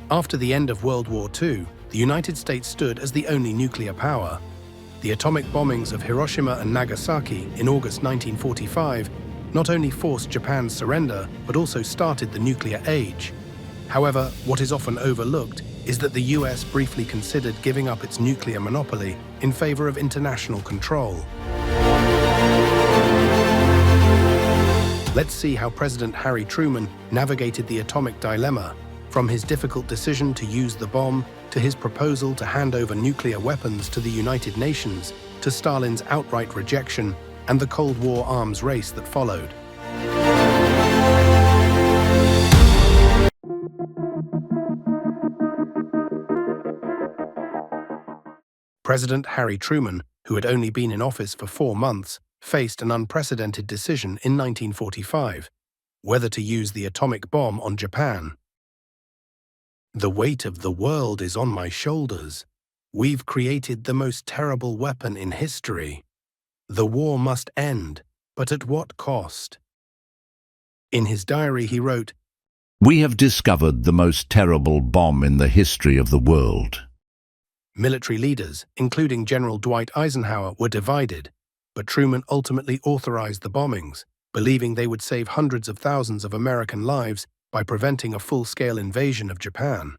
After the end of World War II, the United States stood as the only nuclear power. The atomic bombings of Hiroshima and Nagasaki in August 1945 not only forced Japan's surrender, but also started the nuclear age. However, what is often overlooked is that the US briefly considered giving up its nuclear monopoly in favor of international control. Let's see how President Harry Truman navigated the atomic dilemma, from his difficult decision to use the bomb, to his proposal to hand over nuclear weapons to the United Nations, to Stalin's outright rejection, and the Cold War arms race that followed. President Harry Truman, who had only been in office for 4 months, faced an unprecedented decision in 1945, whether to use the atomic bomb on Japan. "The weight of the world is on my shoulders. We've created the most terrible weapon in history. The war must end, but at what cost?" In his diary he wrote, "We have discovered the most terrible bomb in the history of the world." Military leaders, including General Dwight Eisenhower, were divided, but Truman ultimately authorized the bombings, believing they would save hundreds of thousands of American lives by preventing a full-scale invasion of Japan.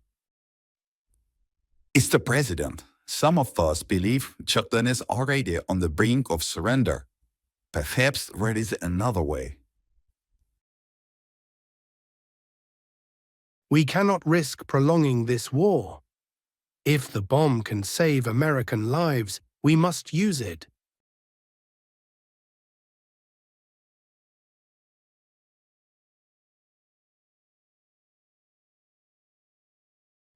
It's the president. Some of us believe Japan is already on the brink of surrender. Perhaps there is another way. "We cannot risk prolonging this war. If the bomb can save American lives, we must use it."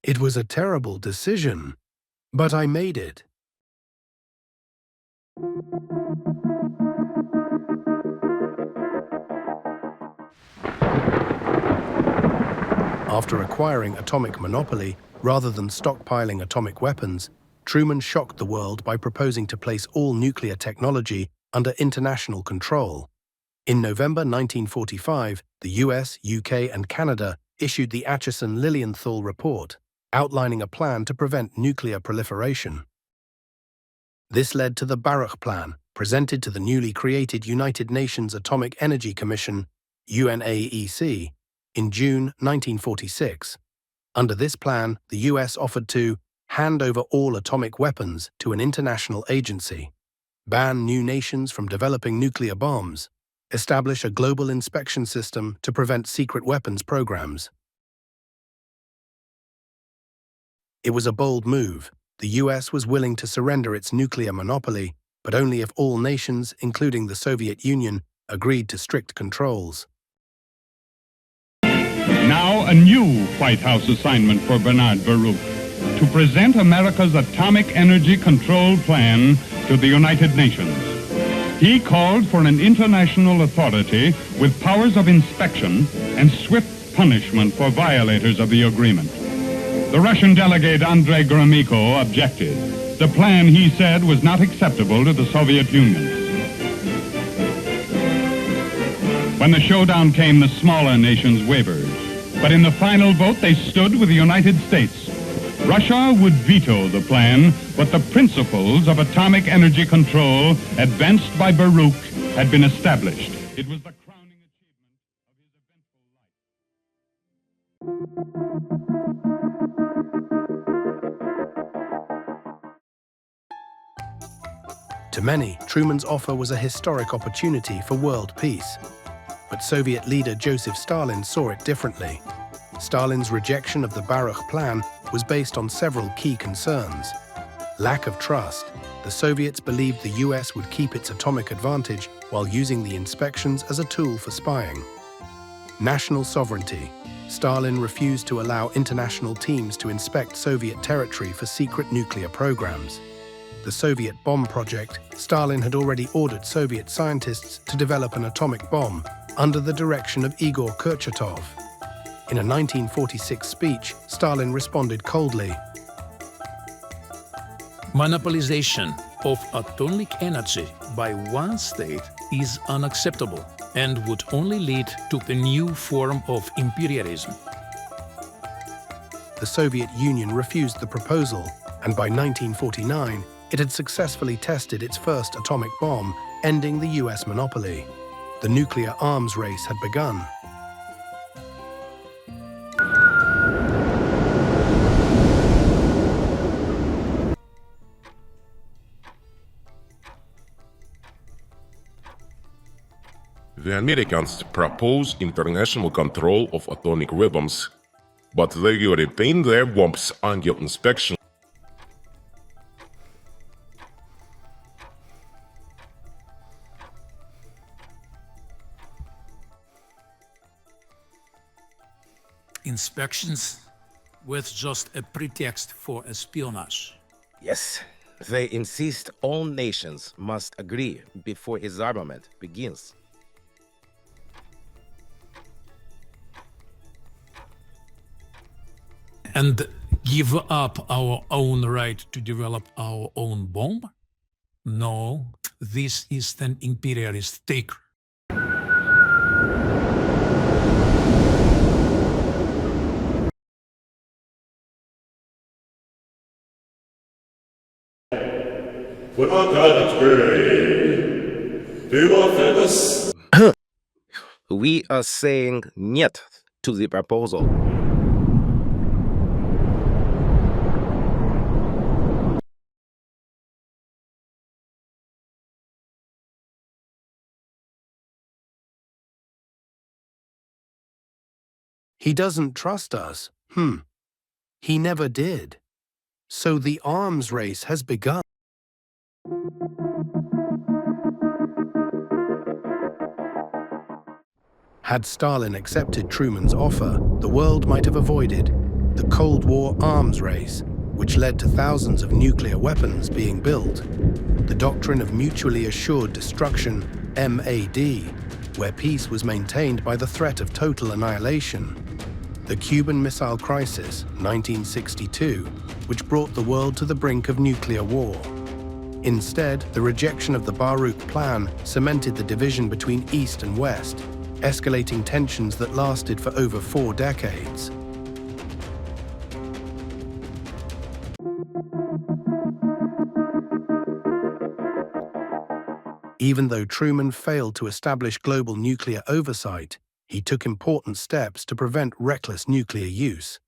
It was a terrible decision, but I made it. After acquiring atomic monopoly, rather than stockpiling atomic weapons, Truman shocked the world by proposing to place all nuclear technology under international control. In November 1945, the US, UK, and Canada issued the Acheson-Lilienthal report, outlining a plan to prevent nuclear proliferation. This led to the Baruch Plan, presented to the newly created United Nations Atomic Energy Commission, UNAEC, in June 1946. Under this plan, the US offered to hand over all atomic weapons to an international agency, ban new nations from developing nuclear bombs, establish a global inspection system to prevent secret weapons programs. It was a bold move. The US was willing to surrender its nuclear monopoly, but only if all nations, including the Soviet Union, agreed to strict controls. Now a new White House assignment for Bernard Baruch, to present America's atomic energy control plan to the United Nations. He called for an international authority with powers of inspection and swift punishment for violators of the agreement. The Russian delegate Andrei Gromyko objected. The plan, he said, was not acceptable to the Soviet Union. When the showdown came, the smaller nations wavered. But in the final vote, they stood with the United States. Russia would veto the plan, but the principles of atomic energy control advanced by Baruch had been established. It was the crowning achievement of his eventful life. To many, Truman's offer was a historic opportunity for world peace. But Soviet leader Joseph Stalin saw it differently. Stalin's rejection of the Baruch Plan was based on several key concerns. Lack of trust. The Soviets believed the US would keep its atomic advantage while using the inspections as a tool for spying. National sovereignty. Stalin refused to allow international teams to inspect Soviet territory for secret nuclear programs. The Soviet bomb project, Stalin had already ordered Soviet scientists to develop an atomic bomb under the direction of Igor Kurchatov. In a 1946 speech, Stalin responded coldly. Monopolization of atomic energy by one state is unacceptable and would only lead to a new form of imperialism. the Soviet Union refused the proposal, and by 1949, it had successfully tested its first atomic bomb, ending the US monopoly. The nuclear arms race had begun. The Americans proposed international control of atomic weapons, but they retained their bombs under inspection. Inspections with just a pretext for espionage. Yes, they insist all nations must agree before disarmament begins. And give up our own right to develop our own bomb? No, this is an imperialist take. We are saying "niet" to the proposal. He doesn't trust us. He never did. So the arms race has begun. Had Stalin accepted Truman's offer, the world might have avoided the Cold War arms race, which led to thousands of nuclear weapons being built. The doctrine of mutually assured destruction, MAD, where peace was maintained by the threat of total annihilation. The Cuban Missile Crisis, 1962, which brought the world to the brink of nuclear war. Instead, the rejection of the Baruch Plan cemented the division between East and West, escalating tensions that lasted for over 4 decades. Even though Truman failed to establish global nuclear oversight, he took important steps to prevent reckless nuclear use.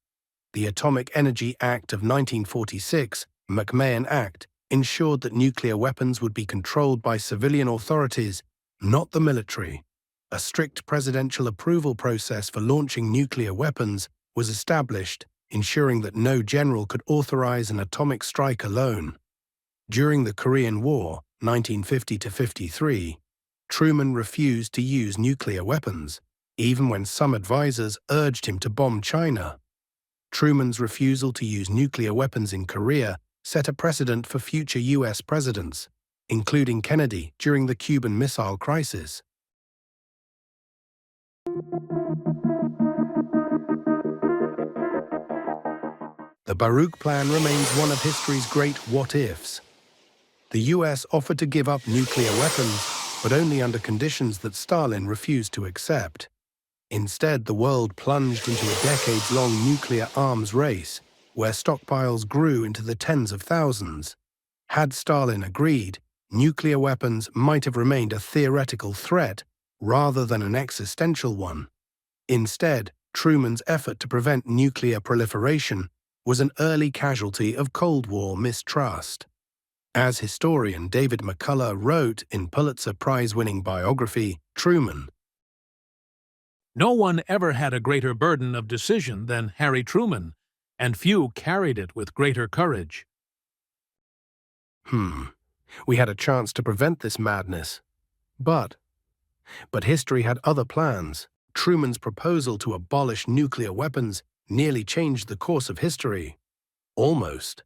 The Atomic Energy Act of 1946, McMahon Act, ensured that nuclear weapons would be controlled by civilian authorities, not the military. A strict presidential approval process for launching nuclear weapons was established, ensuring that no general could authorize an atomic strike alone. During the Korean War, 1950–53, Truman refused to use nuclear weapons, even when some advisors urged him to bomb China. Truman's refusal to use nuclear weapons in Korea set a precedent for future US presidents, including Kennedy during the Cuban Missile Crisis. The Baruch Plan remains one of history's great what-ifs. The US offered to give up nuclear weapons, but only under conditions that Stalin refused to accept. Instead, the world plunged into a decades-long nuclear arms race, where stockpiles grew into the tens of thousands. Had Stalin agreed, nuclear weapons might have remained a theoretical threat rather than an existential one. Instead, Truman's effort to prevent nuclear proliferation was an early casualty of Cold War mistrust. As historian David McCullough wrote in Pulitzer Prize-winning biography, Truman, No one ever had a greater burden of decision than Harry Truman, and few carried it with greater courage. We had a chance to prevent this madness. But history had other plans. Truman's proposal to abolish nuclear weapons nearly changed the course of history. Almost.